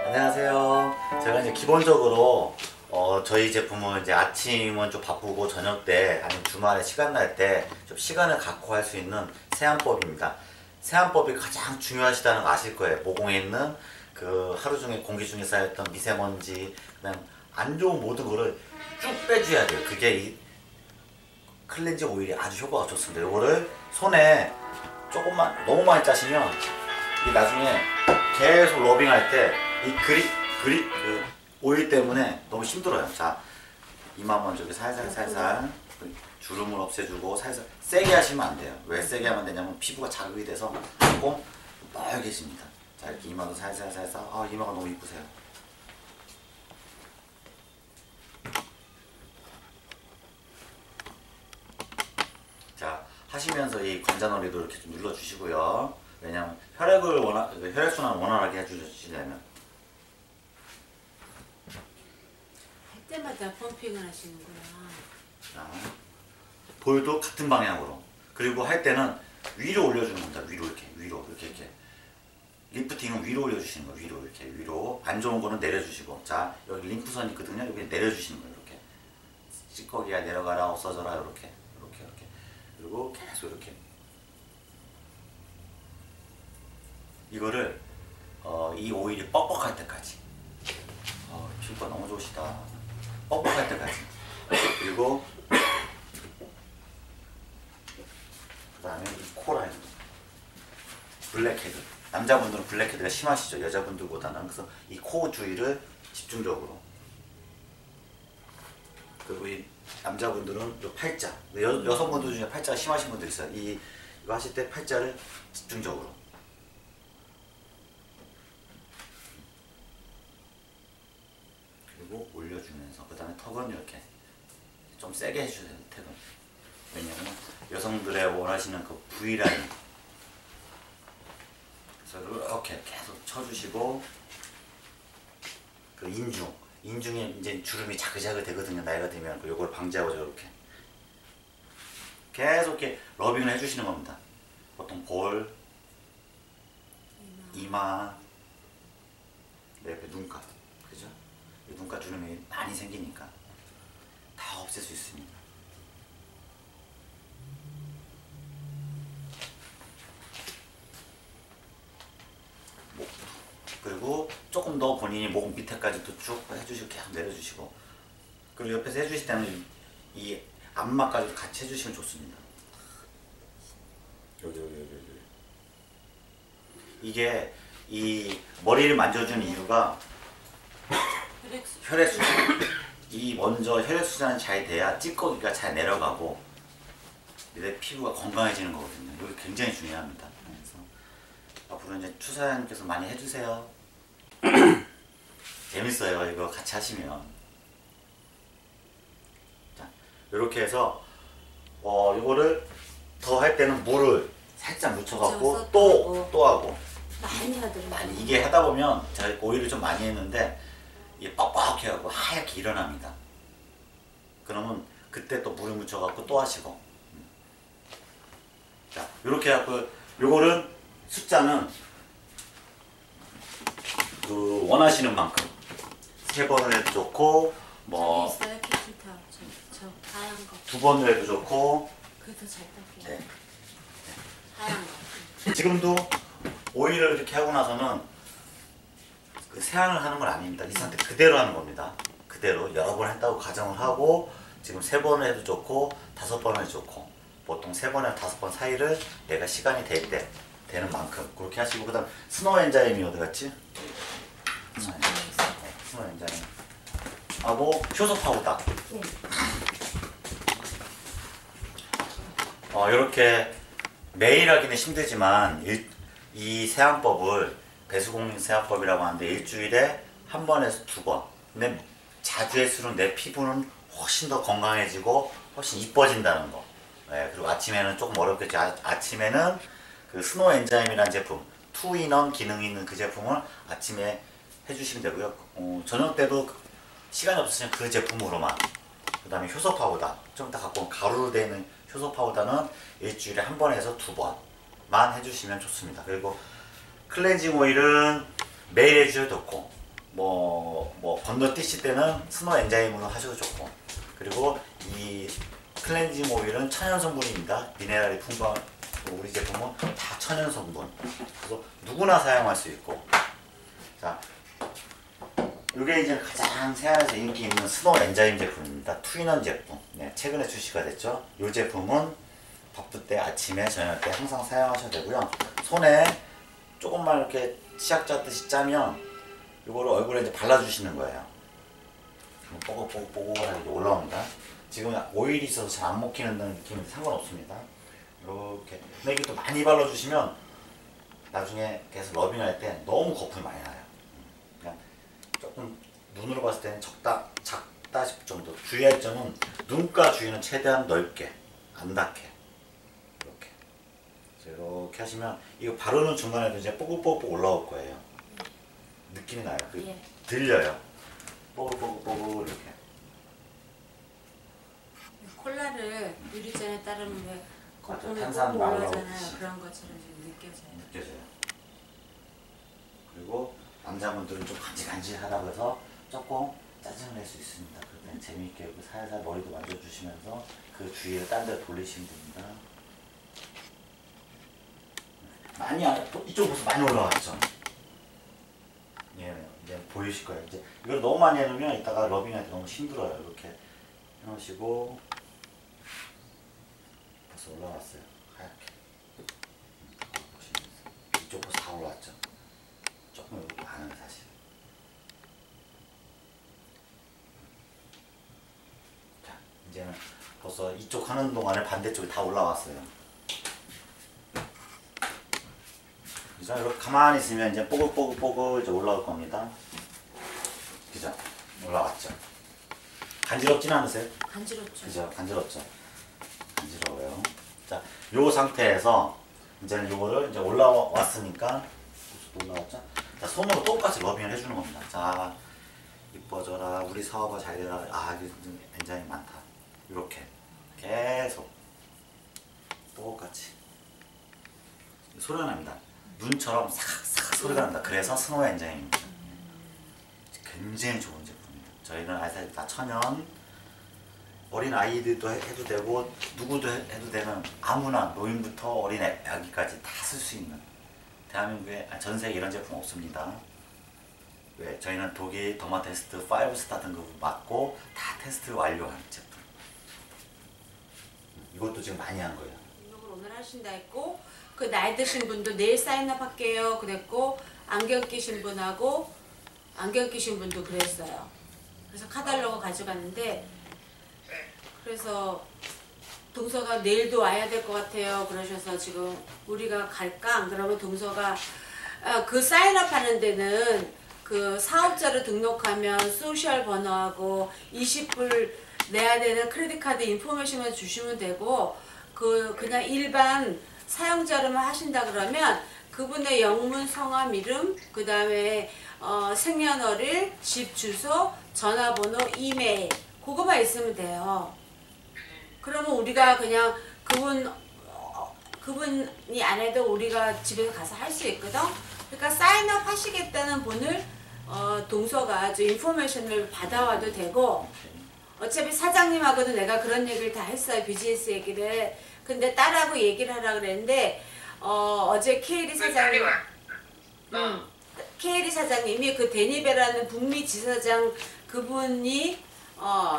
안녕하세요. 제가 이제 기본적으로 저희 제품은 이제 아침은 좀 바쁘고 저녁 때 아니면 주말에 시간 날 때 좀 시간을 갖고 할 수 있는 세안법입니다. 세안법이 가장 중요하시다는 거 아실 거예요. 모공에 있는 그 하루 중에 공기 중에 쌓였던 미세먼지, 그냥 안 좋은 모든 거를 쭉 빼줘야 돼요. 그게 이 클렌징 오일이 아주 효과가 좋습니다. 이거를 손에 조금만 너무 많이 짜시면 이 나중에 계속 러빙할 때 이 그립 그 오일 때문에 너무 힘들어요. 자, 이마 먼저 이렇게 살살 주름을 없애주고 살살 세게 하시면 안 돼요. 왜 세게 하면 되냐면 피부가 자극이 돼서 조금 빨개집니다. 자, 이렇게 이마도 살살 아, 이마가 너무 이쁘세요. 자, 하시면서 이 관자놀이도 이렇게 좀 눌러주시고요. 왜냐면 혈액순환을 원활하게 해주시려면. 할 때마다 펌핑을 하시는구나. 자, 볼도 같은 방향으로. 그리고 할 때는 위로 올려주는 겁니다. 위로 이렇게. 리프팅은 위로 올려주시는 거예요. 위로. 안 좋은 거는 내려주시고. 자, 여기 림프선 있거든요. 여기 내려주시는 거예요. 이렇게. 찌꺼기가 내려가라, 없어져라, 이렇게. 그리고 계속 이렇게. 이거를 이 오일이 뻑뻑할 때까지. 피부가 너무 좋으시다. 뻑뻑할 때까지. 그리고 그 다음에 이 코라인, 블랙헤드. 남자분들은 블랙헤드가 심하시죠. 여자분들보다는. 그래서 이 코 주위를 집중적으로. 그리고 이 남자분들은 요 팔자. 여성분들 중에 팔자가 심하신 분들 있어요. 이거 하실 때 팔자를 집중적으로. 그리고 올려주면서 그 다음에 턱은 이렇게 좀 세게 해주세요. 턱은. 왜냐면 여성들의 원하시는 그 V라인. 그래서 이렇게 계속 쳐주시고, 그 인중에 이제 주름이 자글자글 되거든요. 나이가 들면. 요걸 방지하고 이렇게 계속 이렇게 러빙을 해주시는 겁니다. 보통 볼, 이마, 내 옆에 눈가, 그죠? 이 눈가 주름이 많이 생기니까 다 없앨 수 있습니다. 그리고 조금 더 본인이 목 밑에까지도 쭉 해주시고 계속 내려주시고, 그리고 옆에서 해주실 때는 이 안마까지 같이 해주시면 좋습니다. 여기. 이게 이 머리를 만져주는 이유가 혈액순환. 이 먼저 혈액순환이 잘 돼야 찌꺼기가 잘 내려가고 내 피부가 건강해지는 거거든요. 이게 굉장히 중요합니다. 그래서 앞으로 이제 추사장님께서 많이 해주세요. 재밌어요. 이거 같이 하시면. 자, 이렇게 해서 이거를 더 할 때는 물을 살짝 묻혀갖고 또 하고 많이 하더라고요. 이게 하다 보면 제가 오일을 좀 많이 했는데 이게 뻑뻑해갖고 하얗게 일어납니다. 그러면 그때 또 물을 묻혀갖고 또 하시고. 자, 이렇게 해갖고 요거는 숫자는 그 원하시는 만큼 3번을 해도 좋고, 뭐 있어요? 키친타워. 저 하얀 거. 2번을 해도 좋고. 그게 더 잘 닦여요. 네. 하얀 거. 지금도 오일을 이렇게 하고 나서는 그 세안을 하는 건 아닙니다. 이 상태 그대로 하는 겁니다. 그대로 여러 번 했다고 가정을 하고, 지금 3번을 해도 좋고 5번을 해도 좋고, 보통 3번에서 5번 사이를 내가 시간이 될 때 되는 만큼 그렇게 하시고, 그 다음 스노우 엔자임이 어디 갔지? 스노우 엔자임 하고 효소 파우더. 이렇게 매일 하기는 힘들지만 이 세안법을 배수공ling 세안법이라고 하는데 일주일에 1번에서 2번. 근데 자주 할수록 내 피부는 훨씬 더 건강해지고 훨씬 이뻐진다는 거. 네, 그리고 아침에는 조금 어렵겠죠. 아침에는 그 스노우 엔자임이라는 제품, 투인원 기능이 있는 그 제품을 아침에 해주시면 되고요. 저녁 때도 시간이 없으시면 그 제품으로만. 그 다음에 효소 파우더, 좀 이따 갖고 온 가루로 되어 있는 효소 파우더는 일주일에 1번에서 2번만 해주시면 좋습니다. 그리고 클렌징 오일은 매일 해주셔도 좋고, 뭐 건너뛰실 때는 스노우 엔자임으로 하셔도 좋고, 그리고 이 클렌징 오일은 천연 성분입니다. 미네랄이 풍부한 우리 제품은 다 천연 성분. 그래서 누구나 사용할 수 있고. 자, 이게 이제 가장 세안에서 인기 있는 스노우 엔자임 제품입니다. 투인원 제품. 네, 최근에 출시가 됐죠. 이 제품은 바쁠 때 아침에 저녁 때 항상 사용하셔도 되고요. 손에 조금만 이렇게 치약 짜듯이 짜면 이거를 얼굴에 이제 발라주시는 거예요. 뽀글뽀글뽀글하게 올라옵니다. 지금 오일이 있어서 잘 안 먹히는 느낌은 상관없습니다. 이렇게. 근데 이게 또 많이 발라주시면 나중에 계속 러빙할 때 너무 거품이 많이 나요. 그냥 조금 눈으로 봤을 때는 작다 싶을 정도. 주의할 점은 눈가 주위는 최대한 넓게, 안 닿게. 이렇게. 이렇게 하시면 이거 바르는 중간에도 이제 뽀글뽀글 올라올 거예요. 느낌이 나요. 예. 들려요. 뽀글뽀글 이렇게. 콜라를 유리잔에 따르면 왜 거품이 탄산 꼭 나오라고 올라오잖아요. 그러지. 그런 것처럼 좀 느껴져요. 느껴져요. 그리고 남자분들은 좀 간질간질하다고 해서 조금 짜증을 낼 수 있습니다. 그럴 땐 재미있게 살살 머리도 만져주시면서 그 주위를 딴 데 돌리시면 됩니다. 많이 이쪽 벌써 많이 올라왔죠? 예, 이제 보이실 거예요. 이제 이걸 너무 많이 해놓으면 이따가 러빙할 때 너무 힘들어요. 이렇게 해놓으시고 벌써 올라왔어요. 하얗게. 보시면서 이쪽 벌써 다 올라왔죠. 조금 이렇게 많은 사실. 자, 이제는 벌써 이쪽 하는 동안에 반대쪽이 다 올라왔어요. 그죠? 이렇게 가만히 있으면 이제 뽀글뽀글 이제 올라올 겁니다. 그죠? 올라왔죠? 간지럽진 않으세요? 간지럽죠. 그죠? 간지럽죠? 간지러워요. 자, 요 상태에서 이제는 요거를 이제 올라왔으니까 올라왔죠? 자, 손으로 똑같이 러빙을 해주는 겁니다. 자, 이뻐져라, 우리 사업아 잘 되라. 아, 이게 엔자임이 많다. 이렇게 계속 똑같이 소리가 납니다. 눈처럼 삭삭 소리가 난다. 그래서 스노우 엔자임입니다. 굉장히 좋은 제품입니다. 저희는 알사리 다 천연, 어린 아이들도 해도 되고 누구도 해도 되는, 아무나 노인부터 어린 아기까지 다 쓸 수 있는, 대한민국에 전 세계 이런 제품 없습니다. 왜? 저희는 독일 더마 테스트 5스타 등급을 맞고 다 테스트 완료한 제품. 이것도 지금 많이 한 거예요. 등록을 오늘 하신다 했고, 그 나이 드신 분도 내일 사인업 할게요 그랬고, 안경 끼신 분하고 안경 끼신 분도 그랬어요. 그래서 카달로그 가져갔는데, 그래서 동서가 내일도 와야 될 것 같아요 그러셔서 지금 우리가 갈까? 안 그러면 동서가 그 사인업 하는 데는 그 사업자로 등록하면 소셜 번호하고 20불 내야 되는 크레딧 카드 인포메이션만 주시면 되고, 그냥 일반 사용자로만 하신다 그러면 그분의 영문, 성함, 이름, 그 다음에 생년월일, 집 주소, 전화번호, 이메일, 그거만 있으면 돼요. 그러면 우리가 그냥 그분이 안 해도 우리가 집에서 가서 할 수 있거든. 그러니까 사인업 하시겠다는 분을 동서가 좀 인포메이션을 받아와도 되고, 어차피 사장님하고도 내가 그런 얘기를 다 했어요. 비즈니스 얘기를. 근데 딸하고 얘기를 하라 그랬는데 어제 케이리 사장님, 케이리 사장님이 그 데니베라는 북미 지사장 그분이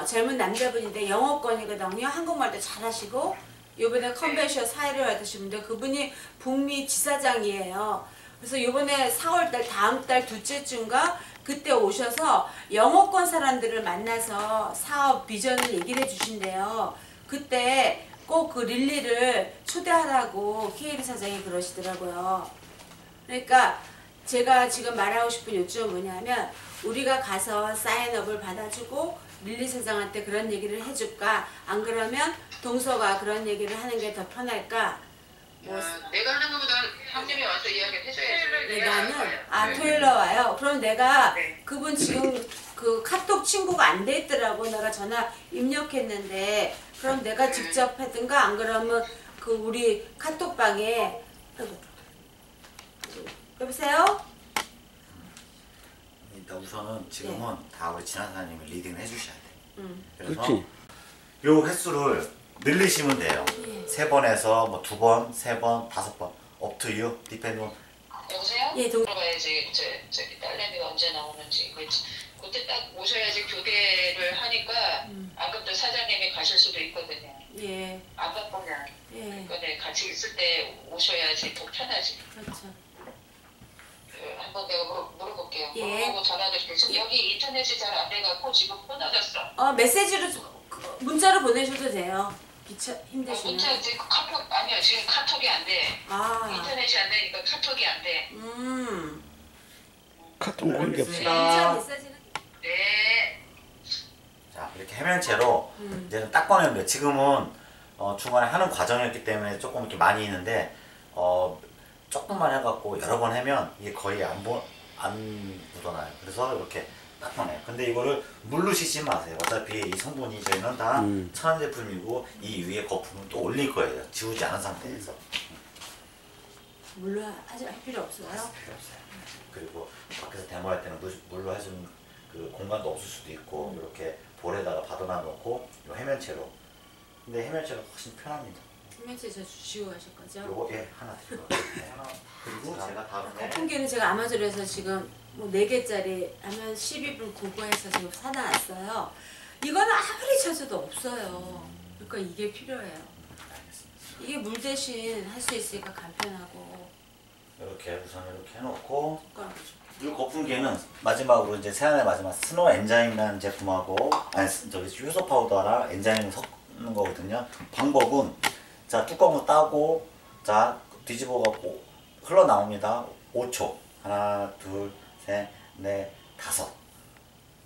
젊은 남자분인데 영어권이거든요. 한국말도 잘하시고 이번에 컨벤션 사회를 받으신 분데 그분이 북미 지사장이에요. 그래서 이번에 4월달 다음 달 둘째 주인가 그때 오셔서 영어권 사람들을 만나서 사업 비전을 얘기를 해주신대요. 그때 꼭 그 릴리를 초대하라고 케이리 사장이 그러시더라고요. 그러니까 제가 지금 말하고 싶은 요점은 뭐냐면, 우리가 가서 사인업을 받아주고 릴리 사장한테 그런 얘기를 해줄까? 안 그러면 동서가 그런 얘기를 하는 게 더 편할까? 내가 하는 것보다 형님이 와서 이야기를 해줘야지. 나는 토요일 날 와요. 그럼 내가 네. 그분 지금 그 카톡 친구가 안 돼 있더라고. 내가 전화 입력했는데, 그럼 내가 직접 하든가 안 그러면 그 우리 카톡방에, 여보세요? 일단 우선은 지금은 다 우리 진화사님이 리딩을 해주셔야 돼. 그래서 그렇지. 요 횟수를 늘리시면 돼요. 예. 3번에서 뭐 2번, 3번, 5번. up to you. depend on. 여보세요? 예, 물어봐야지. 저기 딸내미가 언제 나오는지. 그때 딱 오셔야지 교대를 하니까 아까부터 사장님이 가실 수도 있거든요. 예. 아까 보면. 예. 그러니까 같이 있을 때 오셔야지 더 편하지. 그렇죠. 한번 내가 물어볼게요. 예. 물어보고 전화드릴게요. 지금 여기 인터넷이 잘 안 돼갖고 지금 끊어졌어. 메시지로 문자로 보내셔도 돼요. 힘드시면. 문자 지금 카톡 아니야. 지금 카톡이 안 돼. 아. 인터넷이 안 되니까 카톡이 안 돼. 카톡 먹을 게 없어. 문자 메시지는. 네. 자, 이렇게 해면체로 이제는 딱 꺼내면 돼요. 지금은 중간에 하는 과정이었기 때문에 조금 이렇게 많이 있는데 조금만 해갖고 여러 번 하면 이게 거의 안 묻어나요. 그래서 이렇게 딱 꺼내요. 근데 이거를 물로 씻지 마세요. 어차피 이 성분이 저희는 다 천연 제품이고 이 위에 거품을 또 올릴 거예요. 지우지 않은 상태에서. 물로 할 필요 없어요? 필요 없어요. 그리고 밖에서 데모할 때는 물로 해주는 그 공간도 없을 수도 있고 이렇게 볼에다가 받아놔 놓고 요 해면체로. 근데 해면체가 훨씬 편합니다. 해면체 저 주시고 가실 거죠? 요거 하나 드릴게요. 네. 그리고 제가 다음에 거품기는 제가 아마존에서 지금 뭐 4개짜리 하면 12불 99해서 지금 사다 놨어요. 이거는 아무리 찾아도 없어요. 그러니까 이게 필요해요. 알겠습니다. 이게 물 대신 할 수 있으니까 간편하고. 이렇게 우선 이렇게 해놓고 숟가락 이 거품기는 마지막으로 이제 세안의 마지막 스노 엔자임이라는 제품하고 저기 효소 파우더랑 엔자임을 섞는 거거든요. 방법은 자 뚜껑을 따고 자 뒤집어 갖고 흘러 나옵니다. 5초 하나 둘 셋 넷 다섯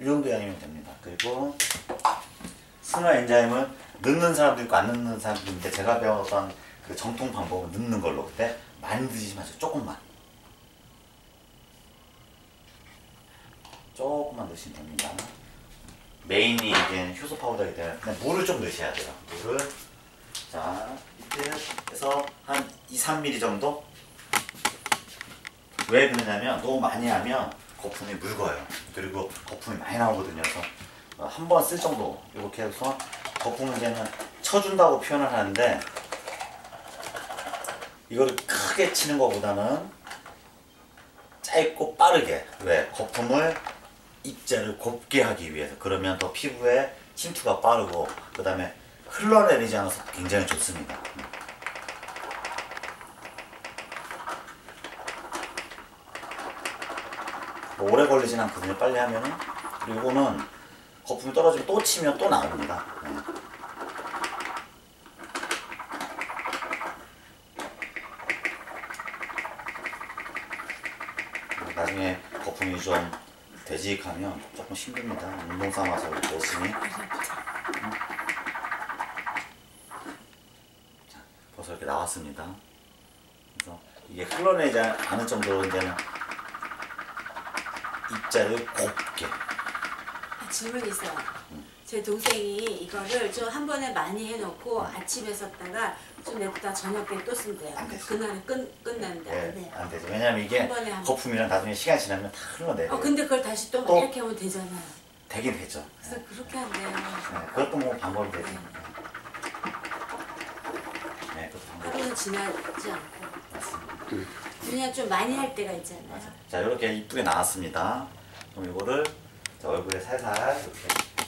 이 정도 양이면 됩니다. 그리고 스노 엔자임을 넣는 사람도 있고 안 넣는 사람도 있는데 제가 배웠던 그 정통 방법은 넣는 걸로. 그때 많이 드시지 마세요. 조금만 넣으시면 됩니다. 메인이 이제 효소 파우더이기 때문에 그냥 물을 좀 넣으셔야 돼요. 물을 자 이때에서 한 2-3mm 정도. 왜 그러냐면 너무 많이 하면 거품이 묽어요. 그리고 거품이 많이 나오거든요. 그래서 한 번 쓸 정도 이렇게 해서 거품을 이제는 쳐준다고 표현을 하는데 이거를 크게 치는 것보다는 짧고 빠르게. 왜? 거품을 입자를 곱게 하기 위해서. 그러면 더 피부에 침투가 빠르고 그 다음에 흘러내리지 않아서 굉장히 좋습니다. 뭐 오래 걸리진 않거든요. 빨리 하면은. 그리고 이거는 거품이 떨어지고 또 치면 또 나옵니다. 나중에 거품이 좀 되직하면 조금 힘듭니다. 운동 삼아서 열심히. 자, 벌써 이렇게 나왔습니다. 그래서 이게 흘러내지 않을 정도로 이제는 입자를 곱게. 질문 있어요. 제 동생이 이거를 좀 한 번에 많이 해놓고 아침에 썼다가 좀 냅다 저녁 때 또 쓴대요. 안 되죠. 그날은 끝났는데 안 돼요. 안 되죠. 왜냐면 이게 한 번에 한 번. 거품이랑 나중에 시간 지나면 다 흘러내려요. 근데 그걸 다시 또 또- 이렇게 하면 되잖아요. 되긴 되죠. 그래서 그렇게 한대요. 네, 그것도 뭐 방법이 되죠. 네, 그것도 방법이 하루는 지나지 않고 맞습니다. 그냥 좀 많이 할 때가 있잖아요. 자, 이렇게 이쁘게 나왔습니다. 그럼 이거를 자, 얼굴에 살살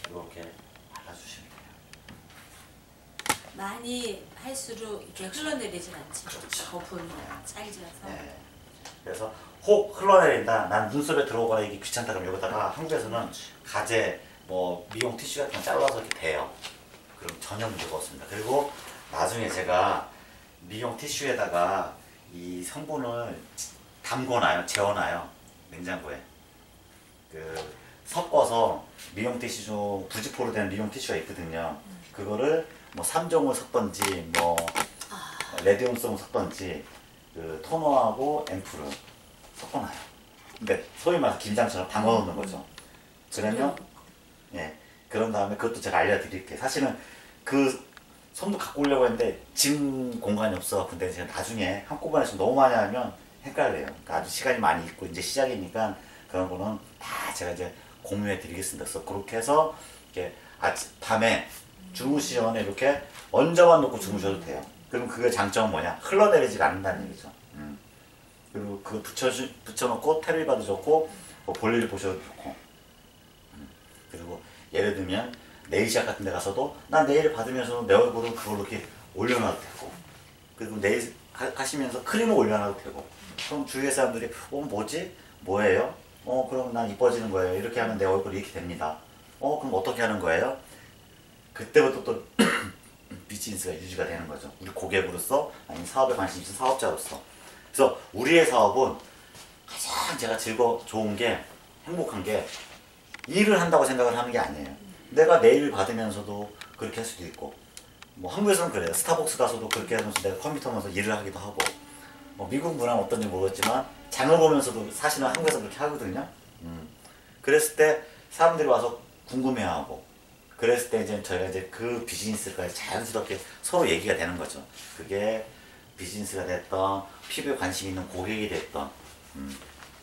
이렇게 발라주시면 돼요. 많이 할수록 이렇게 흘러내리진 않죠. 그렇죠. 거품이 찰져서. 네. 그래서 혹 흘러내린다. 난 눈썹에 들어오거나 이게 귀찮다. 그럼 여기다가 한국에서는 가재, 뭐 미용 티슈 같은 거 잘라서 이렇게 대요. 그럼 전혀 문제가 없습니다. 그리고 나중에 제가 미용 티슈에다가 이 성분을 담궈놔요. 재워놔요. 냉장고에. 섞어서 미용 티슈 중 부직포로 된 미용 티슈가 있거든요. 그거를 뭐 3종을 섞던지 뭐 레디온성을 섞던지 그 토너하고 앰플을 섞어놔요. 근데 소위 말해서 김장처럼 담궈 놓는 거죠. 그러면 예 그런 다음에 그것도 제가 알려드릴게요. 사실은 그 손도 갖고 오려고 했는데 짐 공간이 없어. 근데 제가 나중에 한꺼번에 좀 너무 많이 하면 헷갈려요. 그러니까 아주 시간이 많이 있고 이제 시작이니까 그런 거는 다 제가 이제 공유해 드리겠습니다. 그래서 그렇게 해서 이렇게 밤에 주무시기 전에 이렇게 얹어만 놓고 주무셔도 돼요. 그럼 그게 장점은 뭐냐? 흘러내리지가 않는다는 얘기죠. 그리고 그거 붙여놓고 테레비 봐도 좋고 뭐 볼일 보셔도 좋고. 그리고 예를 들면 네일샵 같은 데 가서도 난 네일 받으면서 내 얼굴은 그걸로 이렇게 올려놔도 되고, 그리고 네일 하시면서 크림을 올려놔도 되고, 그럼 주위의 사람들이 뭐지? 뭐예요? 그럼 난 이뻐지는 거예요. 이렇게 하면 내 얼굴이 이렇게 됩니다. 그럼 어떻게 하는 거예요? 그때부터 또 비즈니스가 유지가 되는 거죠. 우리 고객으로서 아니면 사업에 관심 있는 사업자로서. 그래서 우리의 사업은 가장 제가 좋은 게, 행복한 게 일을 한다고 생각을 하는 게 아니에요. 내가 네일 받으면서도 그렇게 할 수도 있고, 뭐 한국에서는 그래요. 스타벅스 가서도 그렇게 하면서 내가 컴퓨터 보면서 일을 하기도 하고, 뭐 미국 문화는 어떤지 모르겠지만 장을 보면서도 사실은 한국에서 그렇게 하거든요. 그랬을 때 사람들이 와서 궁금해하고, 그랬을 때 이제 저희가 이제 그 비즈니스가 자연스럽게 서로 얘기가 되는 거죠. 그게 비즈니스가 됐던, 피부에 관심 있는 고객이 됐던,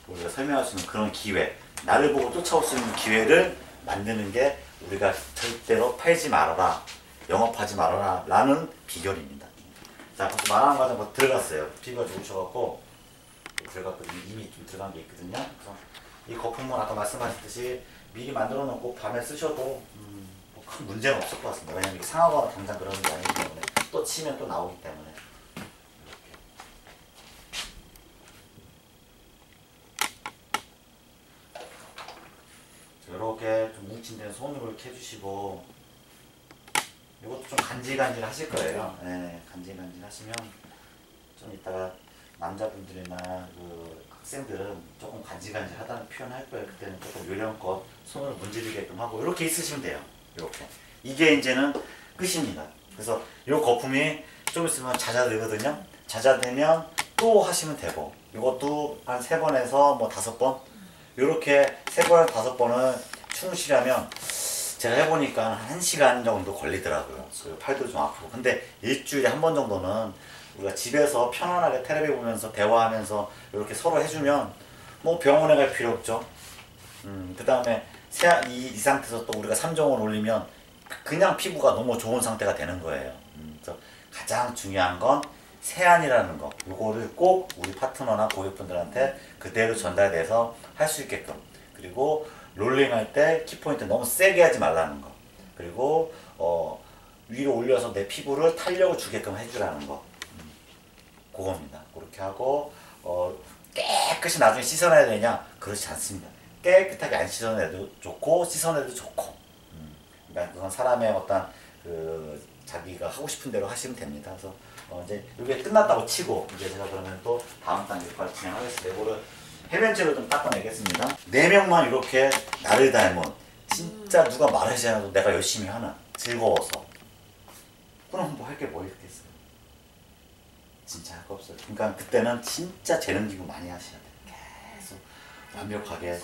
우리가 설명할 수 있는 그런 기회, 나를 보고 쫓아올 수 있는 기회를 만드는 게 우리가 절대로 팔지 말아라, 영업하지 말아라 라는 비결입니다. 자, 벌써 말하는 과정 뭐 들어갔어요. 피부가 좋으셔갖고 들어갔거든요. 이미 좀 들어간 게 있거든요. 그래서 이 거품은 아까 말씀하셨듯이 미리 만들어 놓고 밤에 쓰셔도 뭐 큰 문제는 없을 것 같습니다. 왜냐면 이게 상하거나 당장 그러는 게 아니기 때문에, 또 치면 또 나오기 때문에. 이렇게 좀 뭉친데 손으로 이렇게 해주시고, 이것도 좀 간질간질 하실 거예요. 네, 간질간질 하시면 좀 이따가 남자분들이나 그 학생들은 조금 간질간질 하다는 표현 할 거예요. 그때는 조금 요령껏 손을 문지르게끔 하고 이렇게 있으시면 돼요. 이렇게. 이게 이제는 끝입니다. 그래서 이 거품이 좀 있으면 잦아들거든요. 잦아들면 또 하시면 되고, 이것도 한 3번에서 뭐 5번, 이렇게 3번, 5번을 충실하면, 제가 해보니까 한 1시간 정도 걸리더라고요. 그 팔도 좀 아프고. 근데 일주일에 한 번 정도는 우리가 집에서 편안하게 텔레비 보면서 대화하면서 이렇게 서로 해주면 뭐 병원에 갈 필요 없죠. 그 다음에 이 상태에서 또 우리가 3종을 올리면 그냥 피부가 너무 좋은 상태가 되는 거예요. 그래서 가장 중요한 건 세안이라는 거. 이거를 꼭 우리 파트너나 고객분들한테 그대로 전달돼서 할 수 있게끔. 그리고 롤링할 때 키포인트 너무 세게 하지 말라는 거. 그리고 위로 올려서 내 피부를 탄력을 주게끔 해주라는 거. 그겁니다. 그렇게 하고 깨끗이 나중에 씻어내야 되냐? 그렇지 않습니다. 깨끗하게 안 씻어내도 좋고 씻어내도 좋고. 그러니까 그건 사람의 어떤 그 자기가 하고 싶은 대로 하시면 됩니다. 그래서 이제 이게 끝났다고 치고, 이제 제가 그러면 또 다음 단계까지 진행하겠습니다. 이거를 해변체로 좀 닦아내겠습니다. 4명만 이렇게 나를 닮은, 진짜 누가 말하지 않아도 내가 열심히 하는, 즐거워서, 그럼 뭐 할 게 뭐 있겠어요? 진짜 할 거 없어요. 그러니까 그때는 진짜 재능 기부 많이 하셔야 돼요. 계속 완벽하게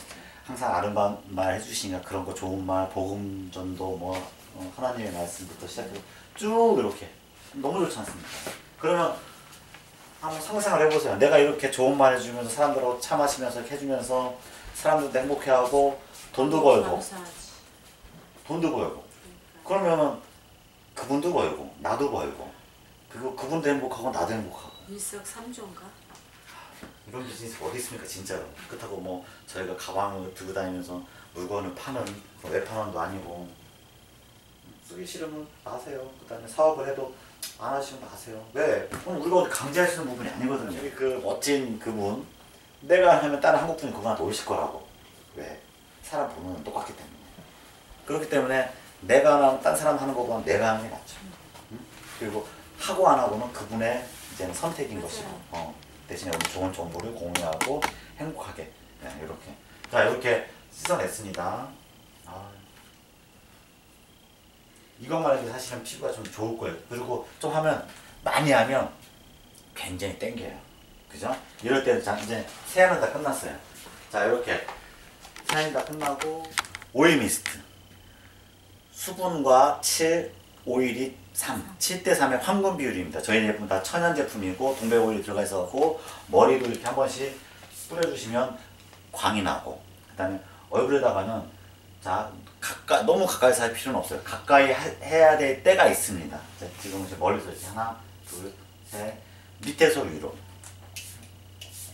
항상 아름다운 말 해주시니까 그런 거, 좋은 말, 복음 전도, 뭐 하나님의 말씀부터 시작해서 쭉 이렇게 너무 좋지 않습니까? 그러면 한번 상상을 해보세요. 내가 이렇게 좋은 말 해주면서 사람들하고 차 마시면서 이렇게 해주면서 사람들도 행복해하고 돈도 벌고, 감사하지. 돈도 벌고, 그러면은 그분도 벌고 나도 벌고, 그리고 그분도 행복하고 나도 행복하고. 일석삼조인가? 이런 비즈니스 어디 있습니까, 진짜로. 그렇다고 뭐 저희가 가방을 들고 다니면서 물건을 파는 외판원도 아니고. 쓰기 싫으면 나세요. 그 다음에 사업을 해도 안 하시면 나세요. 왜? 그건 우리가 어디 강제할 수 있는 부분이 아니거든요. 여기 그 멋진 그분, 내가 하면 다른 한국분이 그분한테 오실 거라고. 왜? 사람 보는 건 똑같기 때문에. 그렇기 때문에 내가 하면 딴 사람 하는 거보다 내가 하는 게 낫죠. 응? 그리고 하고 안 하고는 그분의 이제는 선택인 것이고, 대신에 우리 좋은 정보를 공유하고 행복하게, 이렇게. 자, 이렇게 씻어냈습니다. 이것만 해도 사실은 피부가 좀 좋을 거예요. 그리고 좀 하면, 많이 하면 굉장히 땡겨요. 그죠? 이럴 때는 이제 세안은 다 끝났어요. 자, 이렇게 세안이 다 끝나고, 오일 미스트. 수분과 7, 오일이 3. 7대3의 황금 비율입니다. 저희 제품 다 천연 제품이고, 동백 오일이 들어가 있어서 머리도 이렇게 한 번씩 뿌려주시면 광이 나고, 그다음에 얼굴에다가는 자 너무 가까이서 할 필요는 없어요. 가까이 해야 될 때가 있습니다. 자, 지금 이제 멀리서 이제 하나, 둘, 셋, 밑에서 위로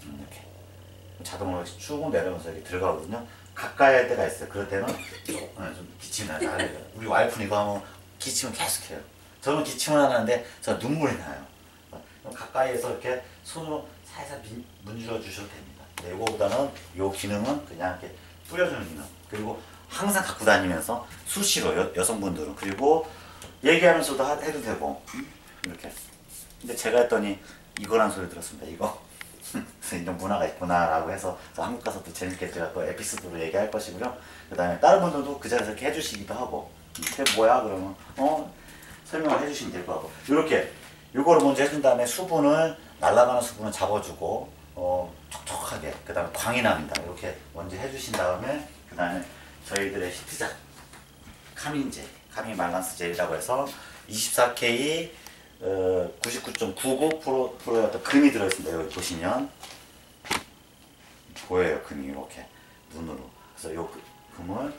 이렇게 자동으로 쭉 내려오면서 이렇게 들어가거든요. 가까이 할 때가 있어요. 그럴 때는 좀 기침이 나요. 우리 와이프는 이거 하면 기침을 계속해요. 저는 기침을 하는데 저 눈물이 나요. 가까이에서 이렇게 손으로 살살 문질러 주셔도 됩니다. 네, 이거보다는 이 기능은 그냥 이렇게 뿌려주는 기능. 그리고 항상 갖고 다니면서 수시로 여성분들은 그리고 얘기하면서도 해도 되고 이렇게. 근데 제가 했더니 이거란 소리 들었습니다. 이거 이런 문화가 있구나라고 해서 한국 가서 또 재밌게 제가 또 에피소드로 얘기할 것이고요. 그 다음에 다른 분들도 그 자리에서 이렇게 해주시기도 하고 이게 뭐야 그러면 설명을 해주시면 될 것 같고 이렇게 이거를 먼저 해준 다음에 수분을 날아가는 수분을 잡아주고 촉촉하게 그 다음에 광이 납니다. 이렇게 먼저 해주신 다음에 그 다음에 저희들의 히트작 카밍 밸런스 젤이라고 해서 24K 99.99%의 어떤 금이 들어있습니다. 여기 보시면 보여요. 금이 이렇게 눈으로. 그래서 이 금을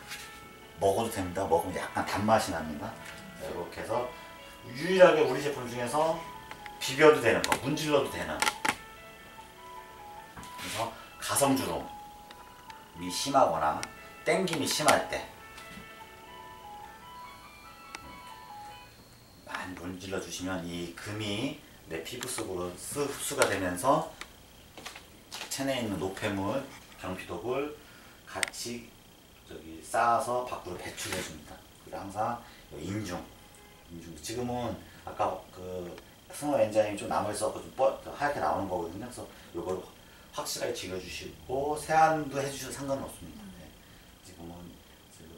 먹어도 됩니다. 먹으면 약간 단맛이 납니다. 이렇게 해서 유일하게 우리 제품 중에서 비벼도 되는 거, 문질러도 되는. 그래서 가성주름이 심하거나 땡김이 심할 때 많이 문질러 주시면 이 금이 내 피부 속으로 흡수가 되면서 체내에 있는 노폐물, 경피독을 같이 쌓아서 밖으로 배출해 줍니다. 그리고 항상 인중 지금은 아까 그 승어 엔자임이 좀 남아 있어서 좀 하얗게 나오는 거거든요. 그래서 이걸 확실하게 지겨주시고 세안도 해주셔도 상관은 없습니다. 네. 지금은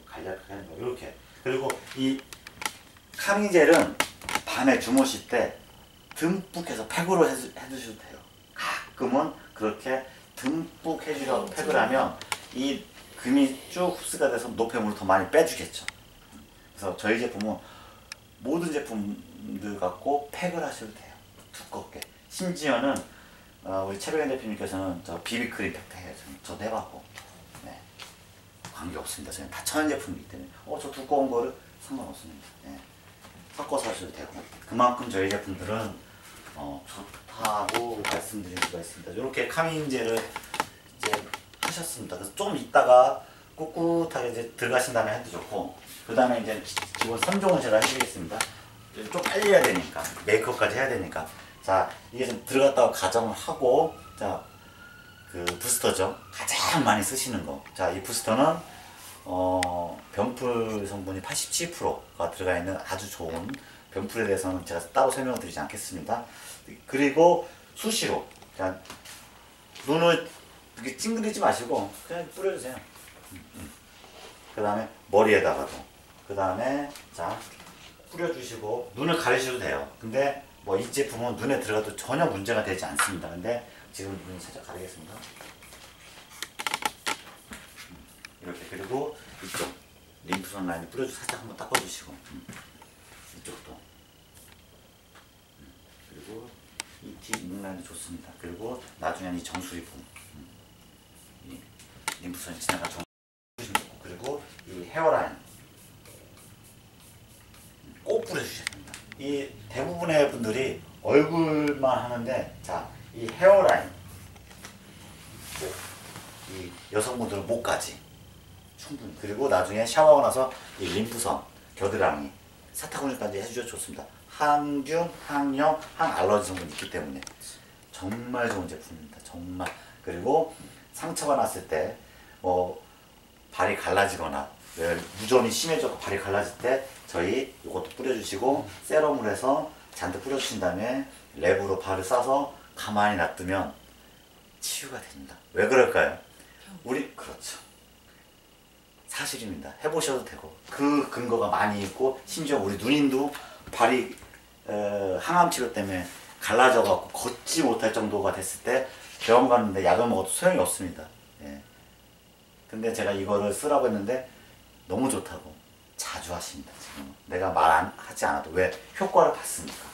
간략하게 하는 거 이렇게. 그리고 이 카밍젤은 밤에 주무실 때 듬뿍 해서 팩으로 해주셔도 돼요. 가끔은 그렇게 듬뿍 해주셔서 팩을 하면 이 금이 쭉 흡수가 돼서 노폐물을 더 많이 빼주겠죠. 그래서 저희 제품은 모든 제품들 갖고 팩을 하셔도 돼요. 두껍게. 심지어는 우리 최백현 대표님께서는 저 비비크림 팩도 해요. 저도 해봤고. 네. 관계없습니다. 저는 다 천연 제품이기 때문에 저 두꺼운 거를 상관없습니다. 네. 섞어서 하셔도 되고. 그만큼 저희 제품들은 좋다고 말씀드릴 수가 있습니다. 이렇게 카밍젤을 이제 하셨습니다. 그래서 좀 이따가 꿋꿋하게 이제 들어가신 다음에 해도 좋고, 그 다음에 이제 기본 3종을 제가 해드리겠습니다. 좀 빨리 해야 되니까, 메이크업까지 해야 되니까. 자, 이게 좀 들어갔다고 가정을 하고, 자, 그 부스터죠. 가장 많이 쓰시는 거. 자, 이 부스터는 변풀 성분이 87%가 들어가 있는 아주 좋은, 변풀에 대해서는 제가 따로 설명을 드리지 않겠습니다. 그리고 수시로 그냥 눈을 이렇게 찡그리지 마시고 그냥 뿌려주세요. 그 다음에 머리에다가도, 그 다음에 자 뿌려주시고 눈을 가리셔도 돼요. 근데 뭐 이 제품은 눈에 들어가도 전혀 문제가 되지 않습니다. 근데 지금 눈을 살짝 가리겠습니다. 이렇게. 그리고 이쪽 림프선 라인을 뿌려주고 살짝 한번 닦아주시고, 이쪽도. 그리고 이 뒷목 라인도 좋습니다. 그리고 나중에는 이 정수리 부분, 이 림프선이 지나가 정수리, 그리고 이 헤어라인 꼭 뿌려주셔야 됩니다. 이 대부분의 분들이 얼굴만 하는데, 자, 이 헤어라인, 이 여성분들은 목까지 충분히. 그리고 나중에 샤워하고 나서 이 림프선, 겨드랑이, 사타구니까지 해주셔도 좋습니다. 항균, 항염, 항알러지 성분이 있기 때문에 정말 좋은 제품입니다. 정말. 그리고 상처가 났을 때 뭐 발이 갈라지거나 무좀이 심해져서 발이 갈라질 때 저희 이것도 뿌려주시고, 세럼을 해서 잔뜩 뿌려주신 다음에 랩으로 발을 싸서 가만히 놔두면 치유가 됩니다. 왜 그럴까요? 그렇죠. 사실입니다. 해보셔도 되고, 그 근거가 많이 있고, 심지어 우리 누님도 발이 항암 치료 때문에 갈라져갖고 걷지 못할 정도가 됐을 때 병원 갔는데 약을 먹어도 소용이 없습니다. 예. 근데 제가 이거를 쓰라고 했는데 너무 좋다고 자주 하십니다. 지금 내가 하지 않아도. 왜? 효과를 봤으니까.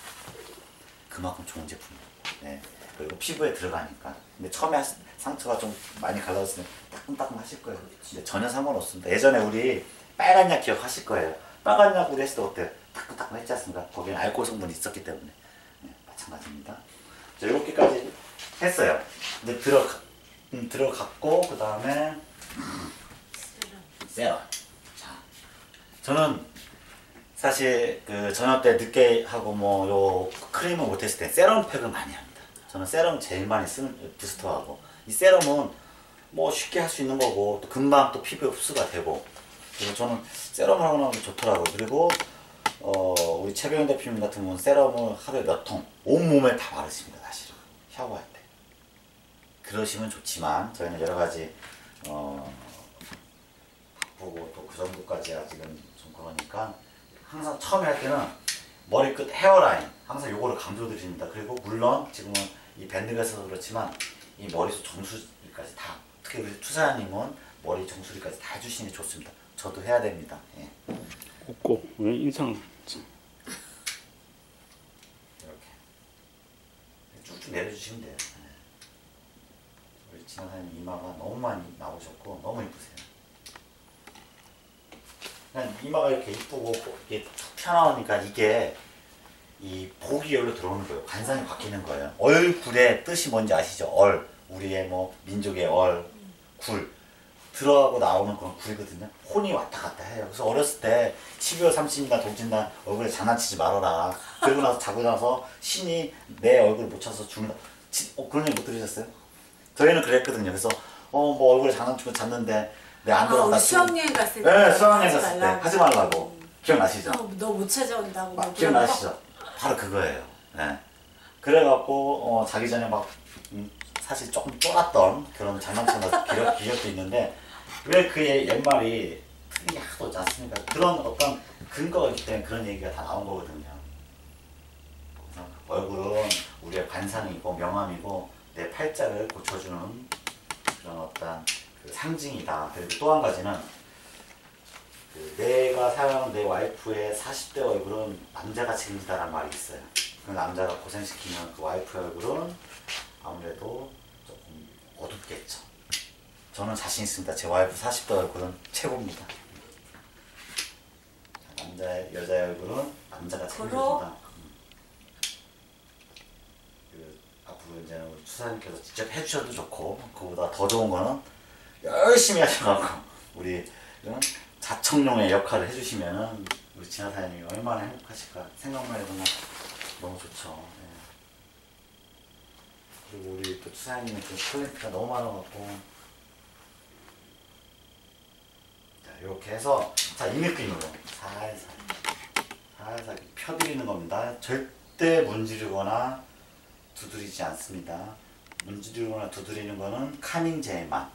그만큼 좋은 제품입니다. 예. 그리고 피부에 들어가니까. 근데 처음에 상처가 좀 많이 갈라졌으면 따끔따끔 하실 거예요. 근데 전혀 상관없습니다. 예전에 우리 빨간 약 기억하실 거예요. 빨간 약 우리 했을 때 어때요? 따끔따끔 했지 않습니까? 거기는 알코올 성분이 있었기 때문에. 네, 마찬가지입니다. 자, 이렇게까지 했어요. 근데 들어갔고, 그 다음에 세럼. 자, 저는 사실 그 저녁 때 늦게 하고 뭐 요 크림을 못했을 때 세럼팩을 많이 합니다. 저는 세럼 제일 많이 쓰는 부스터하고, 이 세럼은 뭐 쉽게 할 수 있는 거고 또 금방 또 피부에 흡수가 되고, 그리고 저는 세럼을 하고 나면 좋더라고요. 그리고 우리 최병현 대표님 같은 경우는 세럼을 하루에 몇 통 온몸에 다 바르십니다. 사실은 샤워할 때 그러시면 좋지만 저희는 여러 가지 바쁘고 또 그 정도까지 아직은 좀 그러니까 항상 처음에 할 때는 머리끝 헤어라인 항상 요거를 강조드립니다. 그리고 물론 지금은 이 밴드가 있어서 그렇지만 이 머리숱 정수리까지 다, 특히 우리 투사님은 머리 정수리까지 다 해주시는 게 좋습니다. 저도 해야 됩니다. 예. 꼭 왜 인상 이렇게 쭉쭉 내려주시면 돼요. 예. 우리 진호사님 이마가 너무 많이 나오셨고 너무 이쁘세요. 그냥 이마가 이렇게 이쁘고 이게 툭 튀어나오니까 이게 이 복이 여기로 들어오는 거예요. 관상이 바뀌는 거예요. 얼굴의 뜻이 뭔지 아시죠? 얼, 우리의 뭐 민족의 얼, 굴 들어가고 나오는 그런 굴이거든요. 혼이 왔다 갔다 해요. 그래서 어렸을 때 12월 30일날 동짓날 얼굴에 장난치지 말아라. 그러고 나서 자고 나서 신이 내 얼굴을 못 찾아서 죽는다. 그런 얘기 못 들으셨어요? 저희는 그랬거든요. 그래서 뭐 얼굴에 장난치고 잤는데 내 안 들어갔다. 수학여행 갔을 때. 네, 수학여행 갔을 때 하지 말라고. 기억나시죠? 너 못 찾아온다고. 뭐 기억나시죠? 바로 그거예요. 네. 그래갖고 자기 전에 막 사실 조금 쫄았던 그런 장난치는 기억도 있는데 왜 그 옛말이 틀리게 하도 없지 않습니까? 그런 어떤 근거가 있기 때문에 그런 얘기가 다 나온 거거든요. 얼굴은 우리의 관상이고 명함이고 내 팔자를 고쳐주는 그런 어떤 그 상징이다. 그리고 또 한 가지는 그 내가 사랑하는 내 와이프의 40대 얼굴은 남자가 책임지다라는 말이 있어요. 그 남자가 고생시키면 그 와이프의 얼굴은 아무래도 조금 어둡겠죠. 저는 자신 있습니다. 제 와이프 40대 얼굴은 최고입니다. 여자의 얼굴은 남자가 책임져준다. 그 앞으로 이제 우리 추사님께서 직접 해주셔도 좋고, 그보다 더 좋은 거는 열심히 하셔갖고 우리 자청룡의 역할을 해주시면은 우리 진아사님이 얼마나 행복하실까 생각만 해도 너무 좋죠. 네. 그리고 우리 또 추사님은 또 탤런트가 너무 많아갖고. 이렇게 해서 자, 이 느낌으로 살살 펴드리는 겁니다. 절대 문지르거나 두드리지 않습니다. 문지르거나 두드리는 거는 카밍제만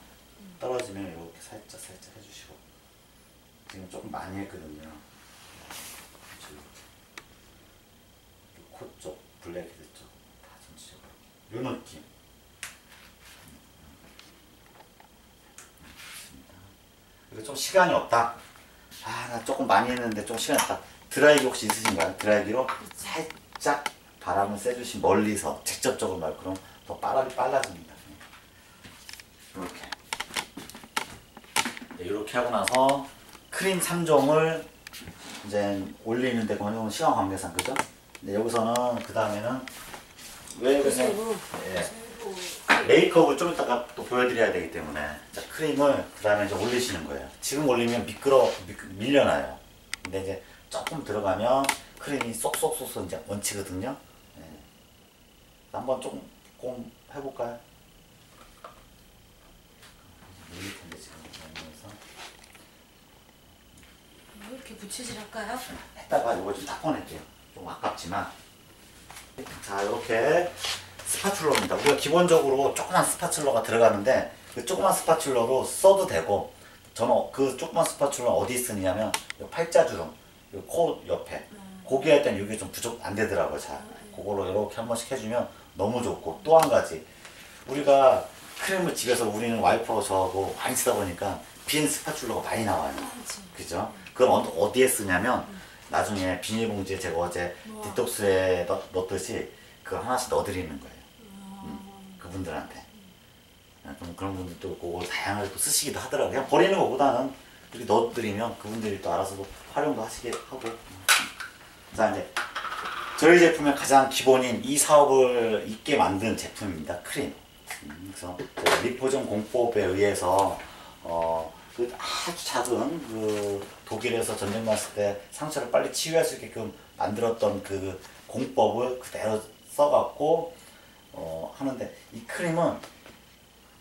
떨어지면 이렇게 살짝 해주시고, 지금 조금 많이 했거든요. 코 쪽, 블랙헤드 쪽 다 전체적으로 요 느낌. 그리고 좀 시간이 없다. 나 조금 많이 했는데 좀 시간이 없다. 드라이기 혹시 있으신가요? 드라이기로 살짝 바람을 쐬주신 멀리서 직접적으로 말고 그럼 더 빨라집니다. 이렇게 하고 나서 크림 3종을 이제 올리는데 그건 시간 관계상 그죠? 근데 여기서는 그 다음에는 왜 그냥 메이크업을 좀 이따가 또 보여드려야 되기 때문에 자, 크림을 그 다음에 이제 올리시는 거예요. 지금 올리면 밀려나요. 근데 이제 조금 들어가면 크림이 쏙쏙쏙 이제 얹히거든요. 네. 한번 조금 해볼까요? 밀릴 텐데 지금 왜 이렇게 붙이질 할까요? 했다가 이거 좀 닦아낼게요. 좀 아깝지만 자, 이렇게 스파츌러입니다. 우리가 기본적으로 조그만 스파츌러가 들어가는데 그 조그만 스파츌러로 써도 되고, 저는 그 조그만 스파츌러 어디 쓰냐면 팔자주름, 코 옆에 고기 할 때는 이게 좀 안 되더라고요. 잘 그걸로 이렇게 한 번씩 해주면 너무 좋고, 또 한 가지 우리가 크림을 집에서 우리는 와이프하고 저하고 많이 쓰다 보니까 빈 스파츌러가 많이 나와요. 그죠? 그건 어디에 쓰냐면 나중에 비닐봉지에 제가 어제 디톡스에 넣듯이 그거 하나씩 넣어드리는 거예요. 그분들한테. 좀 그런 분들도 그걸 다양하게 또 쓰시기도 하더라고요. 그냥 버리는 것보다는 이렇게 넣어드리면 그분들이 또 알아서 또 활용도 하시게 하고. 자, 이제 저희 제품의 가장 기본인 이 사업을 있게 만든 제품입니다. 크림. 그래서 리포전 공법에 의해서 그 아주 작은 그 독일에서 전쟁 났을 때 상처를 빨리 치유할 수 있게끔 만들었던 그 공법을 그대로 써갖고 하는데, 이 크림은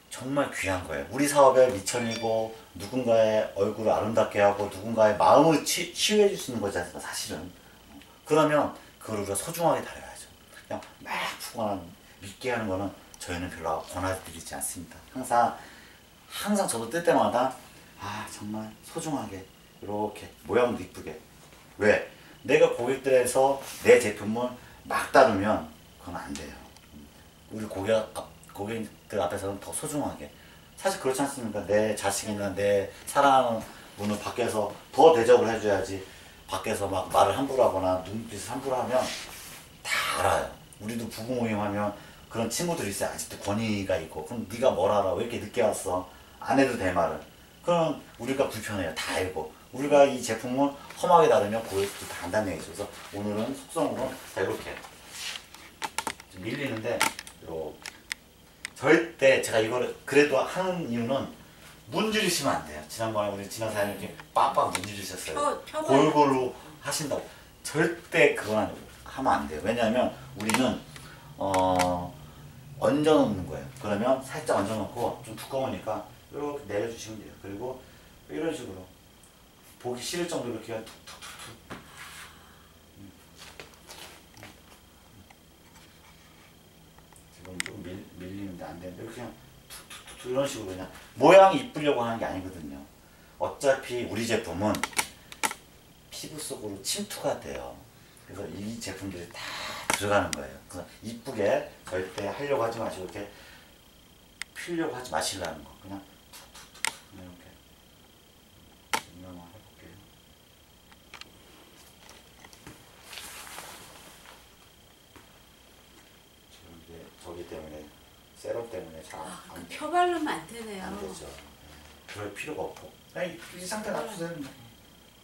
정말 귀한 거예요. 우리 사업의 미천이고 누군가의 얼굴을 아름답게 하고 누군가의 마음을 치유해 줄 수 있는 거잖아요, 사실은. 그러면 그걸 우리가 소중하게 다뤄야죠. 그냥 막 푸거나 믿게 하는 거는 저희는 별로 권해드리지 않습니다. 항상 저도 뜰 때마다 정말 소중하게 이렇게 모양도 이쁘게. 왜? 내가 고객들에서 내 제품을 막 다루면 그건 안 돼요. 우리 고객들 앞에서는 더 소중하게. 사실 그렇지 않습니까? 내 자식이나 내 사랑하는 분을 밖에서 더 대접을 해줘야지, 밖에서 막 말을 함부로 하거나 눈빛을 함부로 하면 다 알아요. 우리도 부부 모임하면 그런 친구들이 있어요. 아직도 권위가 있고, 그럼 네가 뭘 알아? 왜 이렇게 늦게 왔어? 안 해도 돼, 말을. 그럼 우리가 불편해요. 다 알고. 우리가 이 제품을 험하게 다루면 고객도 다 안다는 얘기죠. 그래서 오늘은 속성으로 이렇게 좀 밀리는데, 절대 제가 이거를 그래도 하는 이유는 문지르시면 안 돼요. 지난번에 우리 지난 사장님 이렇게 빡빡 문지르셨어요. 골고루 하신다고. 절대 그건 하면 안 돼요. 왜냐하면 우리는 얹어놓는 거예요. 그러면 살짝 얹어놓고 좀 두꺼우니까 이렇게 내려주시면 돼요. 그리고 이런 식으로 보기 싫을 정도로 이렇게 툭툭툭툭. 지금 좀 밀리는데 안 되는데 이렇게 그냥 툭툭툭 이런 식으로 그냥 모양이 이쁘려고 하는 게 아니거든요. 어차피 우리 제품은 피부 속으로 침투가 돼요. 그래서 이 제품들이 다 들어가는 거예요. 그래서 이쁘게 절대 하려고 하지 마시고 이렇게 피려고 하지 마시려는 거. 그냥 툭툭툭 이렇게 설명을 해볼게요. 지금 이게 저기 때문에 세럼 때문에 잘 안 펴 바르면 안 되네요. 안 되죠. 그럴 필요가 없고 그냥 이 상태 놔두세요.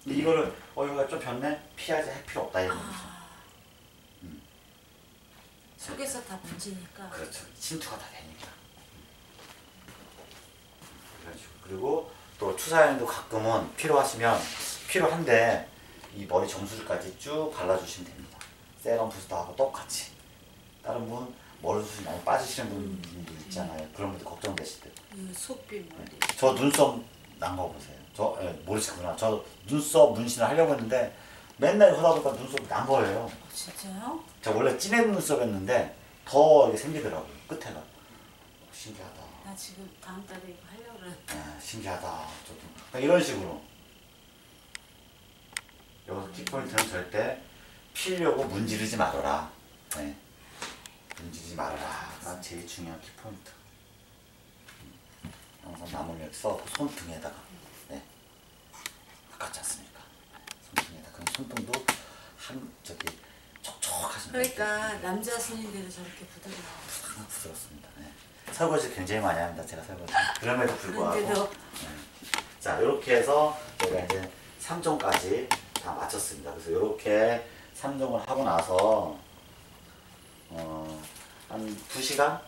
근데 이거를 이거 좀 변네? 피하지 할 필요 없다 이런 거죠. 속에서 다 번지니까. 그렇죠. 침투가 다 되니까. 그리고 또 추사연도 가끔은 필요한데 이 머리 정수리까지 쭉 발라주시면 됩니다. 세럼 부스터하고 똑같이. 다른 분 머리숱이 많이 빠지시는 분도 있잖아요. 그런 분들 걱정되실 때. 속빈 머리. 저 눈썹 난 거 보세요. 모르시구나. 저 눈썹 문신을 하려고 했는데 맨날 하다 보니까 눈썹이 난 거예요. 진짜요? 저 원래 진해 눈썹이었는데 더 이게 생기더라고요. 끝에가. 신기하다. 나 지금 다음 달에 이거 하려고 그래. 신기하다. 저도. 이런 식으로. 여기서 키포인트는 절대 피려고 문지르지 말아라. 네. 문지르지 말아라. 제일 중요한 키포인트. 항상 나무 여기 써갖고 손등에다가. 네. 아깝지 않습니까? 손등에다. 그럼 손등도 촉촉하신 그러니까 남자 손님들은 저렇게 부드러워. 부드럽습니다. 네. 설거지 굉장히 많이 합니다. 제가 설거지. 그럼에도 불구하고. 그런데도. 자, 이렇게 해서 제가 이제 3종까지 다 마쳤습니다. 그래서 이렇게 3종을 하고 나서 한 2시간?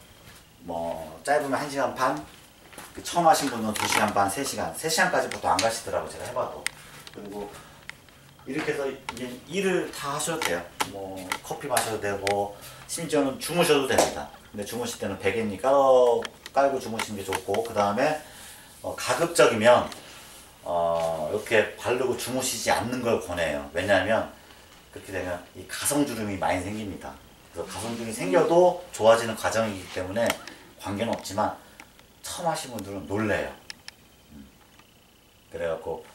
뭐 짧으면 1시간 반? 처음 하신 분은 2시간 반, 3시간. 3시간까지 보통 안 가시더라고, 제가 해봐도. 그리고 이렇게 해서 이제 일을 다 하셔도 돼요. 뭐 커피 마셔도 되고 심지어는 주무셔도 됩니다. 근데 주무실 때는 베개 깔고 주무시는 게 좋고, 그 다음에 가급적이면 이렇게 바르고 주무시지 않는 걸 권해요. 왜냐하면 그렇게 되면 이 가성주름이 많이 생깁니다. 그래서 가성주름이 생겨도 좋아지는 과정이기 때문에 관계는 없지만 처음 하신 분들은 놀래요. 그래갖고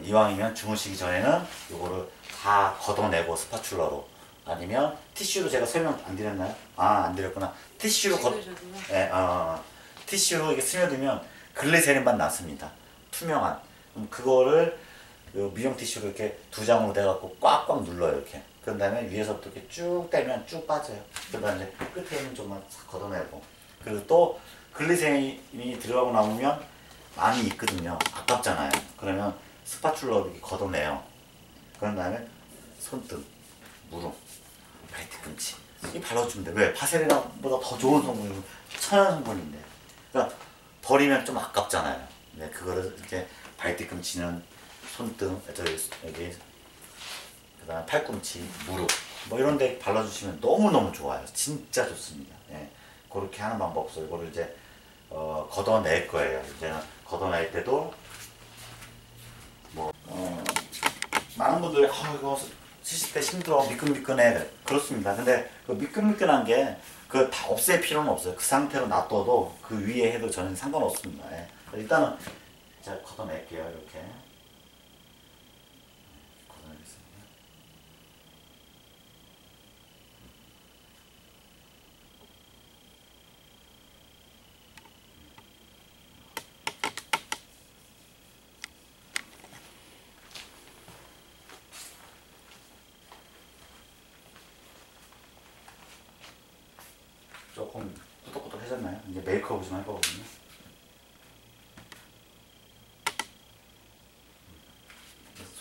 이왕이면 주무시기 전에는 이거를 다 걷어내고 스파츌러로, 아니면 티슈로, 제가 설명 안 드렸나요? 안 드렸구나. 티슈로 티슈로 이렇게 스며들면 글리세린만 났습니다. 투명한. 그럼 그거를 미용 티슈로 이렇게 2장으로 돼갖고 꽉꽉 눌러요. 이렇게. 그런 다음에 위에서부터 이렇게 쭉 떼면 쭉 빠져요. 그 다음에 끝에 있는 좀만 싹 걷어내고. 그리고 또 글리세린이 들어가고 나오면 많이 있거든요. 아깝잖아요. 그러면 스파츌러로 이렇게 걷어내요. 그런 다음에 손등, 무릎, 발뒤꿈치 이 발라주면 돼. 왜? 파세리나보다 더 좋은 성분이고 천연 성분인데. 그러니까 버리면 좀 아깝잖아요. 네, 그거를 이제 발뒤꿈치는 손등, 여기 그다음 팔꿈치, 무릎 뭐 이런 데 발라주시면 너무너무 좋아요. 진짜 좋습니다. 예. 그렇게 하는 방법. 이거를 이제 걷어낼 거예요. 이제 걷어낼 때도 뭐 많은 분들이 이거 쓰실 때 힘들어 미끈미끈해 그렇습니다. 근데 그 미끈미끈한 게 그 다 없앨 필요는 없어요. 그 상태로 놔둬도 그 위에 해도 저는 상관없습니다. 예. 일단은 자 걷어낼게요. 이렇게 걷어내겠습니다. 조금 꾸덕꾸덕해졌나요? 이제 메이크업 좀 할 거거든요.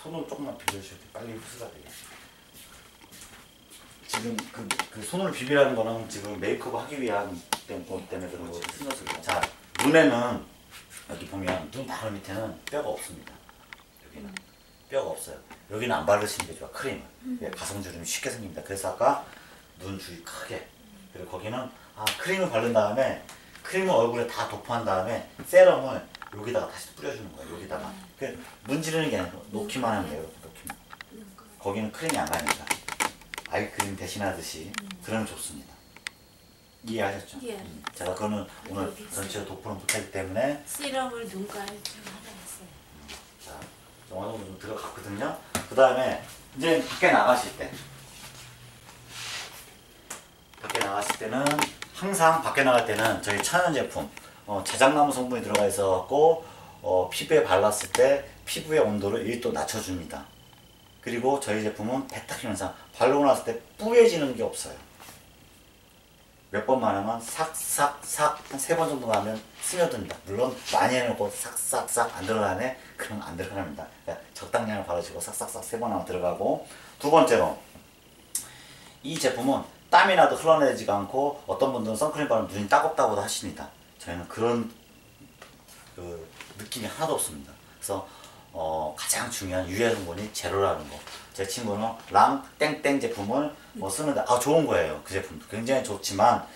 손으로 조금만 비벼주셔도 빨리 흡수가 돼요. 지금 그 손으로 비비라는 거는 지금 메이크업 하기 위한 것 때문에 그런 거 신경 쓰고. 자, 눈에는 여기 보면 눈 바로 밑에는 뼈가 없습니다. 여기는 뼈가 없어요. 여기는 안 바르시는 게 좋아. 크림을. 가성주름이 쉽게 생깁니다. 그래서 아까 눈 주위 크게. 그리고 거기는 크림을 바른 다음에 크림을 얼굴에 다 도포한 다음에 세럼을 여기다가 다시 뿌려주는 거예요. 여기다가. 문지르는 게 아니고 놓기만 하면 돼요. 놓기만. 거기는 크림이 안 가니까. 아이크림 대신하듯이 그러면 좋습니다. 이해하셨죠? 예. 제가 그거는 오늘 알겠습니다. 전체로 도포는 못하기 때문에 세럼을 눈가에 좀 하다 했어요. 자, 어느 정도 좀 들어갔거든요. 그 다음에 이제 밖에 나가실 때는 항상 밖에 나갈 때는 저희 천연 제품 자작나무 성분이 들어가 있어 갖고 피부에 발랐을 때 피부의 온도를 1도 낮춰줍니다. 그리고 저희 제품은 베타킨 현상 바르고 났을 때 뿌얘지는 게 없어요. 몇 번만 하면 삭삭삭 한 3번 정도 하면 스며듭니다. 물론 많이 해놓고 삭삭삭 안 들어가네? 그럼 안 들어갑니다. 그러니까 적당량을 바르시고 삭삭삭 3번 하면 들어가고. 두 번째로 이 제품은 땀이 나도 흘러내리지가 않고 어떤 분들은 선크림 바르면 눈이 따갑다고도 하십니다. 저희는 그런 그 느낌이 하나도 없습니다. 그래서 가장 중요한 유해 성분이 제로라는 거. 제 친구는 랑 땡땡 제품을 쓰는데 좋은 거예요. 그 제품도 굉장히 좋지만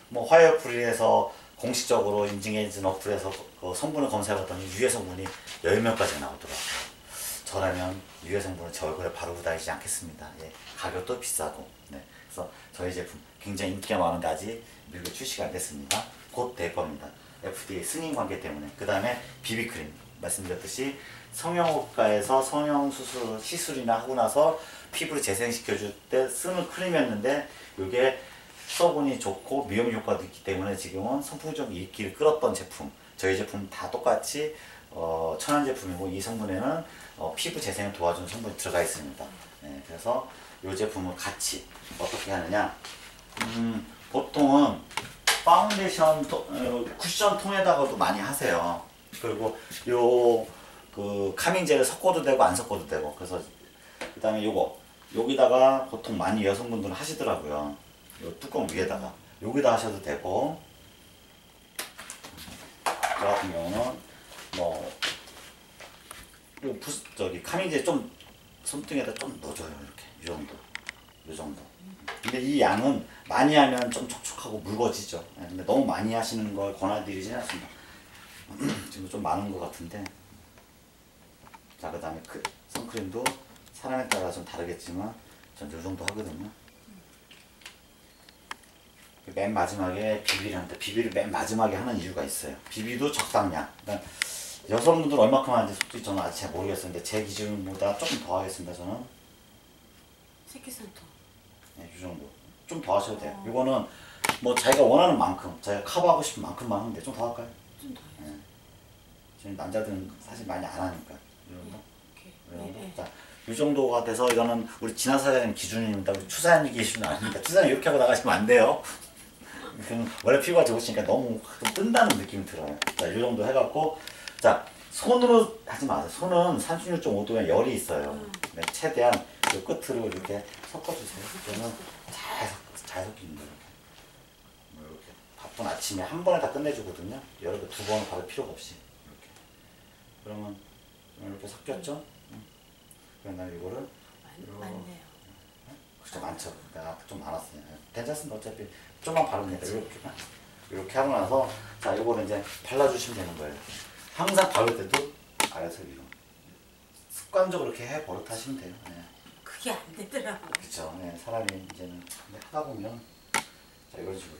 뭐 화요풀이에서 공식적으로 인증해진 어플에서 그 성분을 검사해봤더니 유해 성분이 10명까지 나오더라고요. 저라면 유해 성분을 제 얼굴에 바르고 다니지 않겠습니다. 예, 가격도 비싸고. 네. 그래서 저희 제품 굉장히 인기가 많은데 아직 미국에 출시가 안 됐습니다. 곧 될 겁니다. FDA 승인 관계 때문에. 그 다음에 비비크림 말씀드렸듯이 성형외과에서 성형수술 시술이나 하고 나서 피부를 재생시켜줄 때 쓰는 크림이었는데 이게 수분이 좋고 미용 효과도 있기 때문에 지금은 선풍적 인기를 끌었던 제품. 저희 제품 다 똑같이 천연 제품이고 이 성분에는 피부 재생을 도와주는 성분이 들어가 있습니다. 네, 그래서 이 제품을 같이 어떻게 하느냐, 보통은 파운데이션 쿠션 통에다가도 많이 하세요. 그리고 그 카밍젤을 섞어도 되고 안 섞어도 되고. 그래서 그 다음에 여기다가 보통 많이 여성분들은 하시더라고요. 요 뚜껑 위에다가 여기다 하셔도 되고, 저 같은 경우는 뭐 카밍젤 좀 손등에다 좀 넣어줘요. 이렇게 이 정도. 근데 이 양은 많이 하면 좀 촉촉하고 묽어지죠. 근데 너무 많이 하시는 걸 권해드리지는 않습니다. 지금 좀 많은 것 같은데. 자, 그 다음에 선크림도 사람에 따라 좀 다르겠지만 전 이 정도 하거든요. 맨 마지막에 비비를 하는데 비비를 맨 마지막에 하는 이유가 있어요. 비비도 적당량. 그러니까 여성분들 얼마큼 하는지 솔직히 저는 아직 잘 모르겠었는데 제 기준보다 조금 더 하겠습니다. 저는 새끼손톱. 네, 이 정도. 좀 더 하셔도 돼요. 이거는 뭐 자기가 원하는 만큼, 자기가 커버하고 싶은 만큼만 하면 돼요. 좀 더 할까요? 좀 더요. 네. 저희 남자들은 사실 많이 안 하니까. 이 정도? 이 정도? 네. 자, 이 정도가 돼서 이거는 우리 진화 사장님 기준입니다. 우리 추사님 기준은 아닙니다. 추사님 이렇게 하고 나가시면 안 돼요. 원래 피부가 좋으시니까 너무 좀 뜬다는 느낌이 들어요. 자, 이 정도 해갖고 자 손으로 하지 마세요. 손은 36.5도에 열이 있어요. 네, 최대한 이 끝으로 이렇게 섞어주세요. 그러면 잘 섞입니다. 이렇게 바쁜 아침에 한 번에 다 끝내주거든요. 여러 개 두 번 바를 필요가 없이 이렇게. 그러면 이렇게 섞였죠? 그다음에 이거를 많네요. 그렇죠, 많죠. 내가 좀 많았어요. 괜찮습니다. 어차피 좀만 바르면 돼요. 이렇게 하고 나서 자 이거를 이제 발라주시면 되는 거예요. 항상 바를 때도 아래서 위로 습관적으로 이렇게 해 버릇하시면 돼요. 네. 그게 안 되더라고. 그렇죠. 네, 사람이 이제는 하다 보면 자 이런 식으로.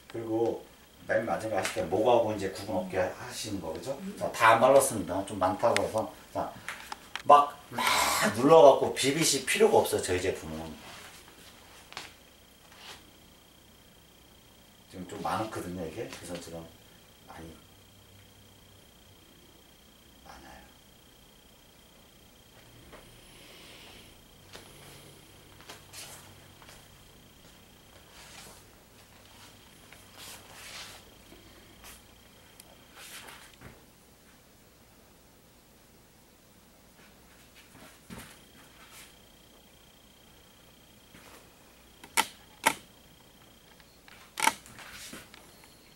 그리고 맨 마지막에 하실 때 목하고 이제 구분 없게 하시는 거 그죠? 자, 다 안 발랐습니다. 좀 많다고 해서 자, 막 눌러갖고 비비실 필요가 없어요. 저희 제품은 지금 좀 많거든요 이게. 그래서 지금 많아요.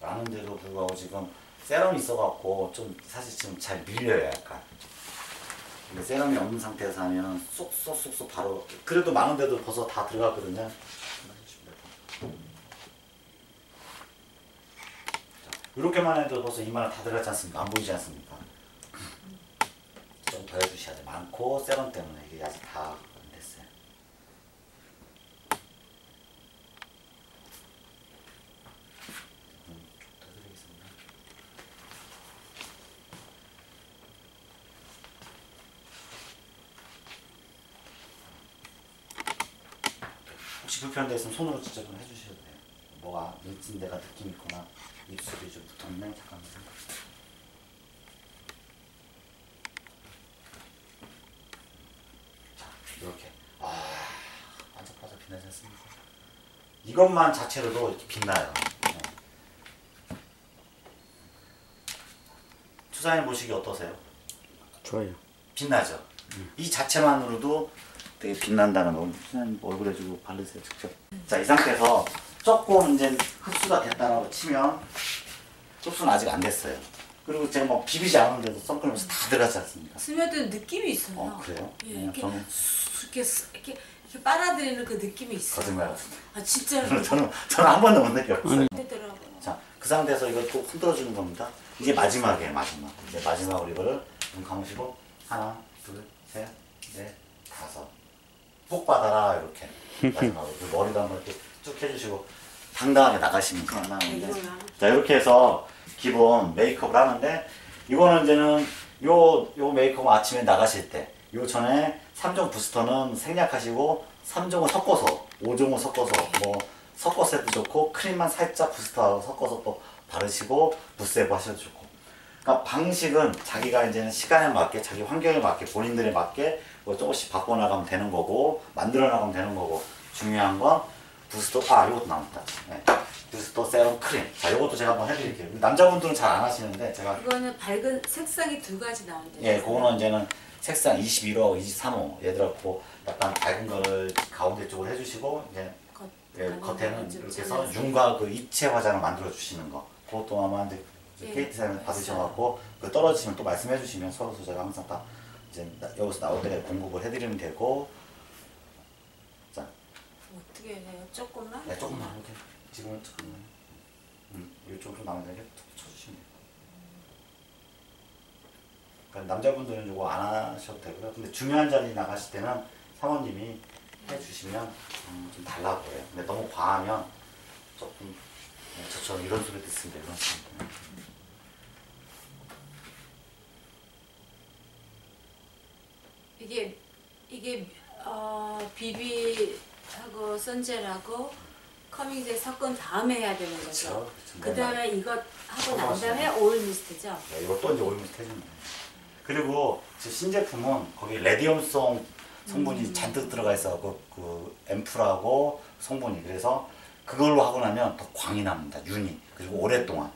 많은데도 불구하고 지금 세럼이 있어갖고 좀 사실 지금 잘 밀려요 약간. 근데 세럼이 없는 상태에서 하면 쏙쏙쏙쏙 바로 그래도 많은데도 벌써 다 들어갔거든요. 이렇게만 해도 벌써 이마는 다 들어갔지 않습니까? 안 보이지 않습니까? 좀 더 해주셔야 돼. 많고 세럼 때문에 이게 아직 다 안 됐어요. 더 드리겠습니다. 혹시 불편한 데 있으면 손으로 직접 좀 해주셔도 돼요. 뭐가 밀진 데가 느낌 있거나 입술이 좀 붙었네. 잠깐만요. 자, 이렇게 반짝반짝 빛나지 않습니까? 이것만 자체로도 이렇게 빛나요. 네. 추사님 보시기 어떠세요? 좋아요. 빛나죠? 이 자체만으로도 되게 빛난다는 거. 추사님 얼굴에 주고 바르세요 직접. 자, 이 상태에서 조금 이제 흡수가 됐다고 치면 흡수는 아직 안 됐어요. 그리고 제가 뭐 비비지 않았는데도 선크림에서 다 들어갔지 않습니까? 스며드는 느낌이 있어요. 그래요? 예, 네, 이렇게, 저는 이렇게 빨아들이는 그 느낌이 있어요. 거짓말 같은데. 아 진짜로. 저는 한 번도 못 느꼈어요. 되더라고요. 자, 그 상태에서 이걸 또 흔들어 주는 겁니다. 이게 마지막이에요, 마지막. 이제 마지막으로 이거를 눈 감으시고 하나, 둘, 셋, 넷, 다섯. 꼭 받아라 이렇게 마지막으로 그 머리도 한번 이렇게 쭉 해주시고 당당하게 나가시면 되는데. 자, 이렇게 해서 기본 메이크업을 하는데 이거는 이제는 요 메이크업 아침에 나가실 때 요 전에 3종 부스터는 생략하시고 3종을 섞어서 5종을 섞어서 뭐 섞어서 해도 좋고 크림만 살짝 부스터하고 섞어서 또 바르시고 붓세부 하셔도 좋고. 그러니까 방식은 자기가 이제는 시간에 맞게 자기 환경에 맞게 본인들에 맞게 뭐 조금씩 바꿔나가면 되는 거고 만들어 나가면 되는 거고 중요한 건 부스터 이것도 나왔다. 네. 부스터 세럼 크림. 자, 이것도 제가 한번 해드릴게요. 남자분들은 잘 안 하시는데 제가 이거는 밝은 색상이 두 가지 나온대요. 예, 그거는 이제는 색상 21호, 23호 얘들하고 약간 밝은 거를 가운데 쪽으로 해주시고 이제 겉에는 이렇게 해서 윤과 그 입체 화장을 만들어 주시는 거. 그것도 아마 이제 케이트 사연 받으셔갖고 그 떨어지시면 또 말씀해 주시면 서로 제가 항상 다 이제 여기서 나올 때 공급을 해드리면 되고. 자, 어떻게 해요? 조금만? 네, 조금만 이렇게 지금은 조금만. 이쪽으로 나오면 이렇게 툭 쳐주시면 돼요. 그러니까 남자분들은 이거 안 하셔도 되고요. 근데 중요한 자리 나가실 때는 사모님이 해주시면 좀 달라 보여요. 근데 너무 과하면 조금 저처럼 이런 소리 듣습니다. 이런 소리. 이게 비비하고 선젤하고 커밍제 섞은 다음에 해야 되는 거죠. 그렇죠. 그 다음에 이거 하고 난 다음에 오일 미스트죠. 네, 이것도 이제 오일 미스트 해주면 돼요. 그리고 제 신제품은 거기 레디움송 성분이 잔뜩 들어가 있어. 그 앰플하고 성분이. 그래서 그걸로 하고 나면 더 광이 납니다. 윤이. 그리고 오랫동안.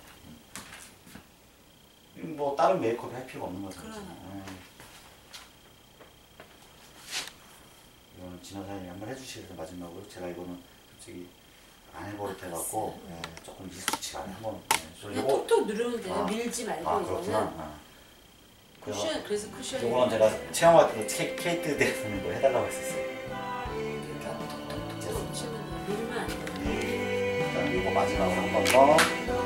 뭐 다른 메이크업 할 필요가 없는 거죠. 그러네. 이거는 진아 사장님이 한번 해주시겠어요. 마지막으로. 제가 이거는 솔직히 안 해버릴 때 같고 조금 익숙치가 않아요. 한번. 그냥 톡톡 누르면 돼요. 아. 밀지 말고 아 그렇구나. 이거는. 쿠션, 그래서 쿠션이. 이거는 제가 체험할 때 케이트 대는 거 해달라고 했었어요. 톡톡톡 치면 돼. 밀면 안 돼. 일단 이거 마지막으로 한 번 더.